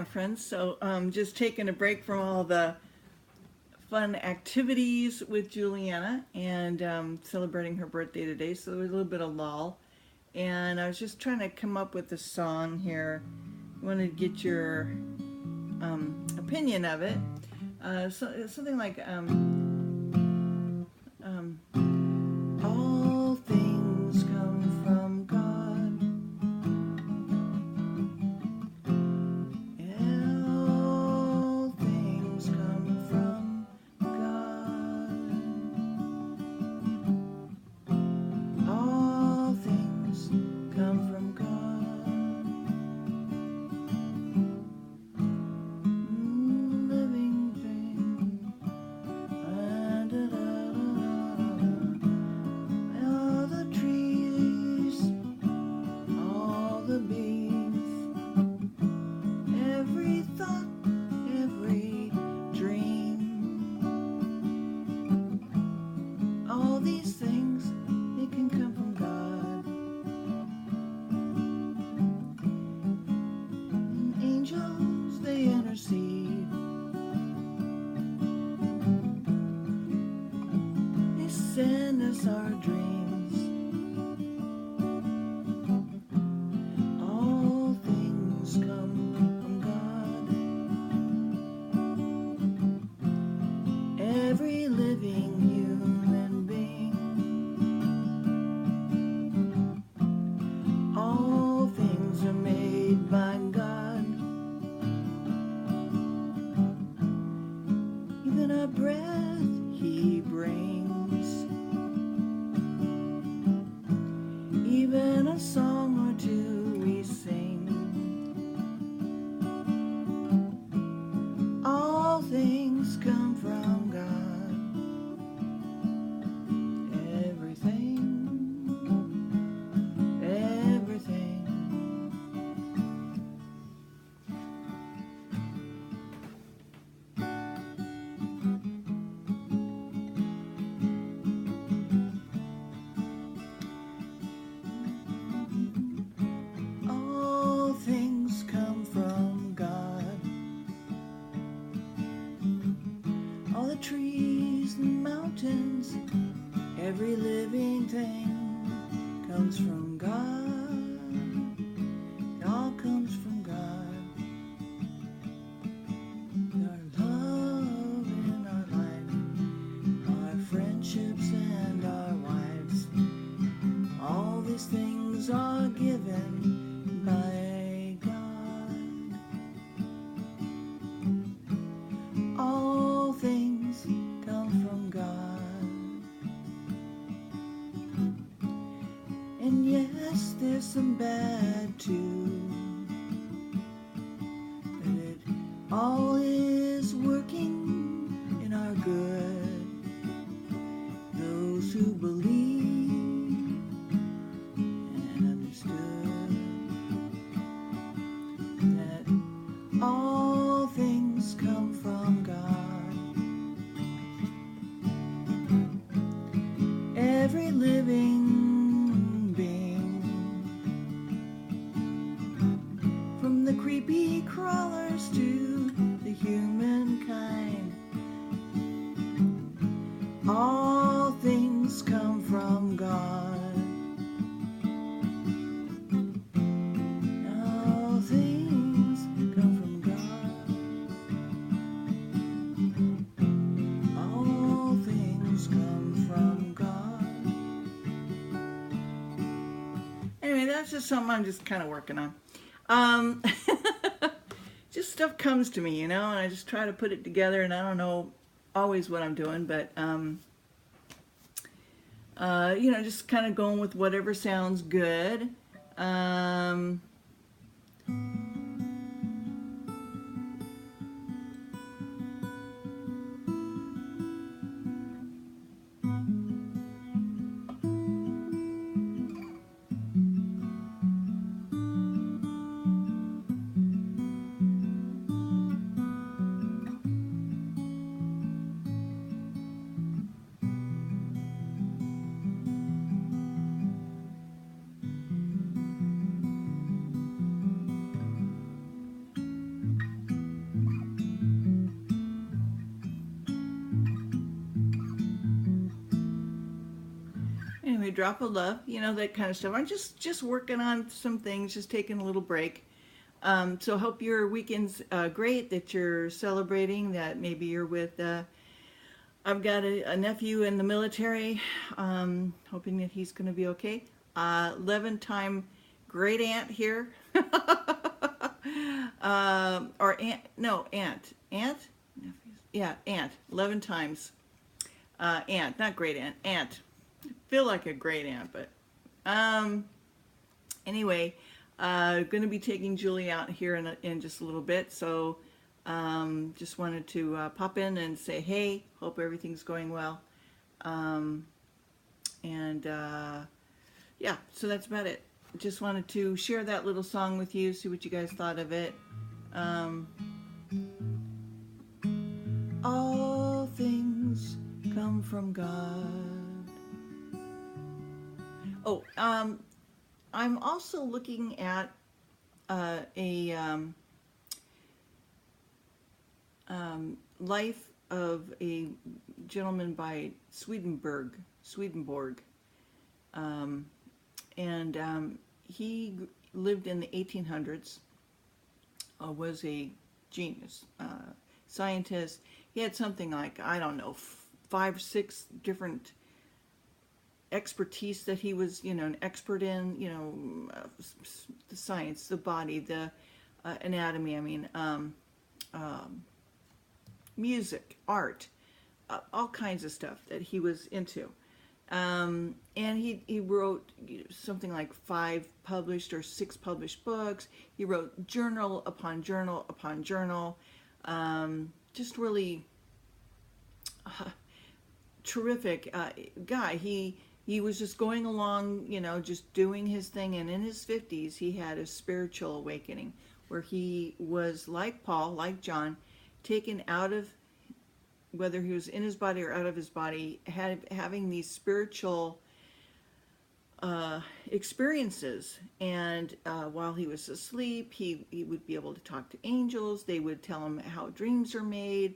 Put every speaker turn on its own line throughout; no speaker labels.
my friends. So just taking a break from all the fun activities with Juliana and celebrating her birthday today. So there's a little bit of lull. And I was just trying to come up with a song here. I wanted to get your opinion of it. Something like all things come from God. All things come from God. All things come from God. Living thing. All the trees, all the bees, every thought, every dream, all these things, they can come from God. And angels, they intercede. They send us our dreams. All things come from God. Every living human being. All things are made by God. Even our breath He brings. Even a song or two we sing. All things come from God. Everything, everything. All things come from God. All the trees and mountains, every living thing comes from God. It all comes from God. Our love and our life, our friendships and our wives, all these things are given by God. All things come from God. And yes, there's some bad too, but it all is working in our good. Those who believe and understood that all things come from God. Every living being, from the creepy crawlers to the humankind, all things come from God. All things come from God. All things come from God. Anyway, that's just something I'm just kind of working on. Just stuff comes to me, and I just try to put it together, and I don't know always what I'm doing, but just kind of going with whatever sounds good. family, drop of love, that kind of stuff. I'm just working on some things, just taking a little break. So hope your weekend's great, that you're celebrating, that maybe you're with, I've got a nephew in the military, hoping that he's going to be okay. 11-time great aunt here. Or aunt, no, aunt. Aunt? Yeah, aunt. 11 times. Aunt, not great aunt. Aunt. Feel like a great aunt, but anyway, going to be taking Julie out here in just a little bit, so just wanted to pop in and say hey, hope everything's going well, and yeah, so that's about it. Just wanted to share that little song with you, see what you guys thought of it. All things come from God. Oh, I'm also looking at a life of a gentleman by Swedenborg, and he lived in the 1800s, was a genius, scientist. He had something like, I don't know, 5, 6 different expertise that he was, an expert in, the science, the body, the anatomy, music, art, all kinds of stuff that he was into. And he wrote something like 5 published or 6 published books. He wrote journal upon journal upon journal. Just really terrific guy. He was just going along, just doing his thing. And in his 50s, he had a spiritual awakening where he was, like Paul, like John, taken out of, whether he was in his body or out of his body, having these spiritual experiences. And while he was asleep, he would be able to talk to angels. They would tell him how dreams are made.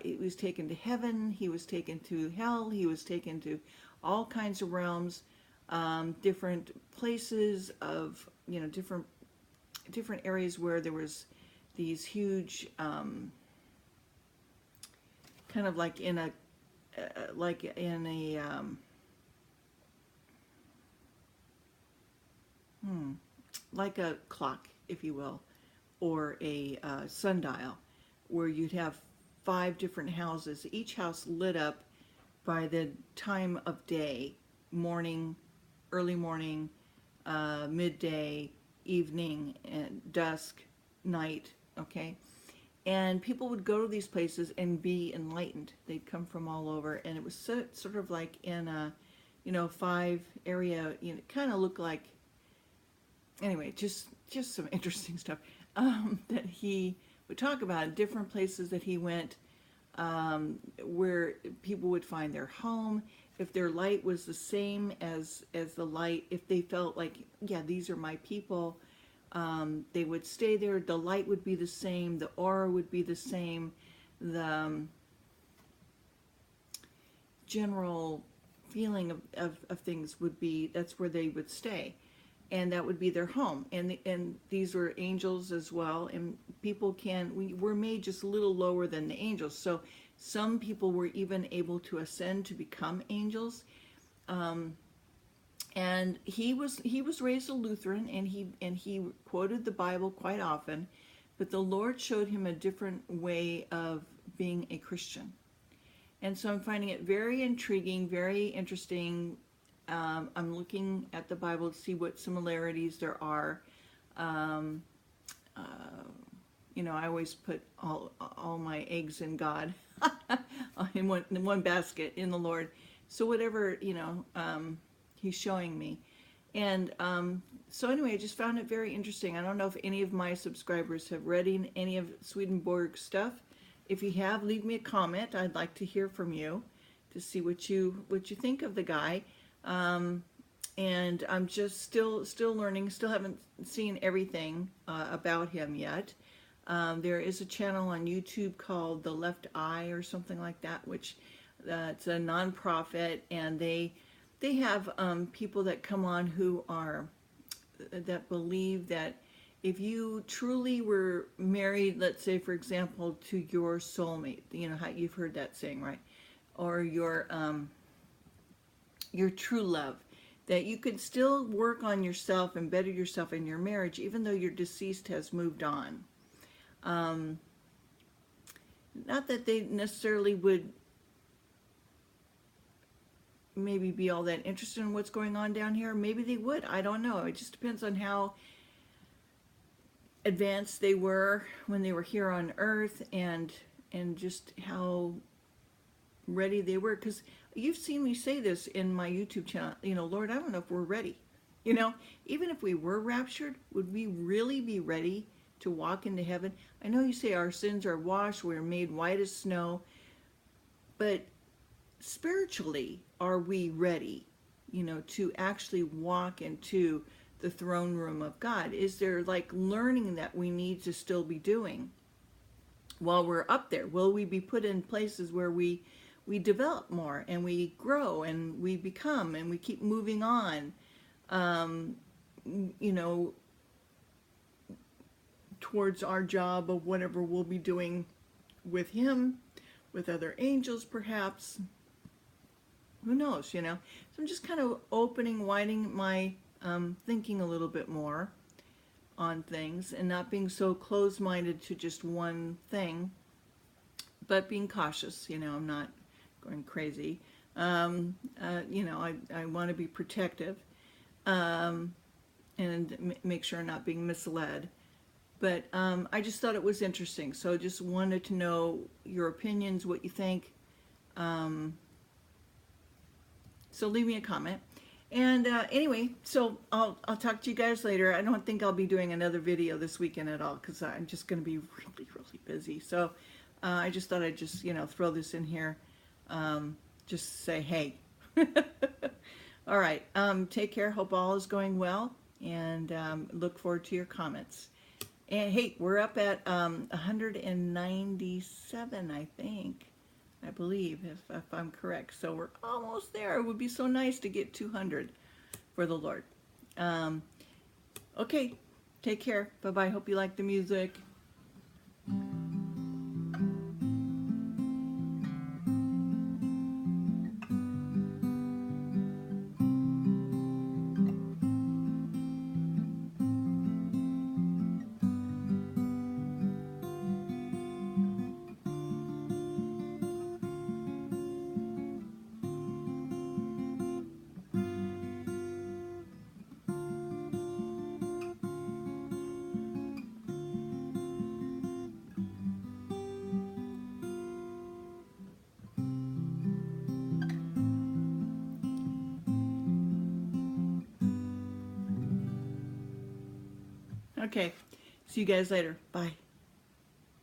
He was taken to heaven. He was taken to hell. He was taken to all kinds of realms, different places of, different areas where there was these huge, kind of like in a, like a clock, if you will, or a sundial, where you'd have 5 different houses, each house lit up by the time of day, morning, early morning, midday, evening, and dusk, night, okay? And people would go to these places and be enlightened. They'd come from all over, and it was sort of like in a, 5 area, it kind of looked like, anyway, just some interesting stuff that he would talk about, different places that he went, where people would find their home, if their light was the same as the light, if they felt like, yeah, these are my people, they would stay there, the light would be the same, the aura would be the same, the general feeling of things would be, that's where they would stay. And that would be their home. And these were angels as well. And people we're made just a little lower than the angels. So some people were even able to ascend to become angels. And he was raised a Lutheran, and he quoted the Bible quite often, but the Lord showed him a different way of being a Christian. And so I'm finding it very intriguing, very interesting. I'm looking at the Bible to see what similarities there are. I always put all my eggs in God, in one basket, in the Lord. So whatever, He's showing me. And so anyway, I just found it very interesting. I don't know if any of my subscribers have read any of Swedenborg's stuff. If you have, leave me a comment. I'd like to hear from you to see what you think of the guy. And I'm just still learning, still haven't seen everything about him yet. There is a channel on YouTube called The Left Eye or something like that, which it's a nonprofit, and they they have people that come on who are that believe that if you truly were married, let's say for example, to your soulmate, you know how you've heard that saying, right? Or your true love, that you can still work on yourself and better yourself in your marriage, even though your deceased has moved on. Um, Not that they necessarily would maybe be all that interested in what's going on down here. Maybe they would. I don't know. It just depends on how advanced they were when they were here on Earth, and just how ready they were. Because you've seen me say this in my YouTube channel. You know, Lord, I don't know if we're ready. You know, even if we were raptured, would we really be ready to walk into heaven? I know you say our sins are washed, we're made white as snow, but spiritually, are we ready, you know, to actually walk into the throne room of God? Is there like learning that we need to still be doing while we're up there? Will we be put in places where we develop more and we grow and we become and we keep moving on, um, you know, towards our job of whatever we'll be doing with Him, with other angels perhaps? Who knows, you know? So I'm just kind of widening my thinking a little bit more on things and not being so closed-minded to just one thing, but being cautious. You know, I'm not going crazy. You know, I want to be protective, and make sure I'm not being misled. But I just thought it was interesting. So just wanted to know your opinions, what you think. So leave me a comment. And anyway, so I'll talk to you guys later. I don't think I'll be doing another video this weekend at all because I'm just going to be really busy. So I just thought I'd just, you know, throw this in here. Just say, hey. All right. Take care. Hope all is going well. And look forward to your comments. And hey, we're up at 197, I think. I believe, if I'm correct. So we're almost there. It would be so nice to get 200 for the Lord. Okay, take care. Bye-bye. Hope you like the music. Okay, see you guys later. Bye.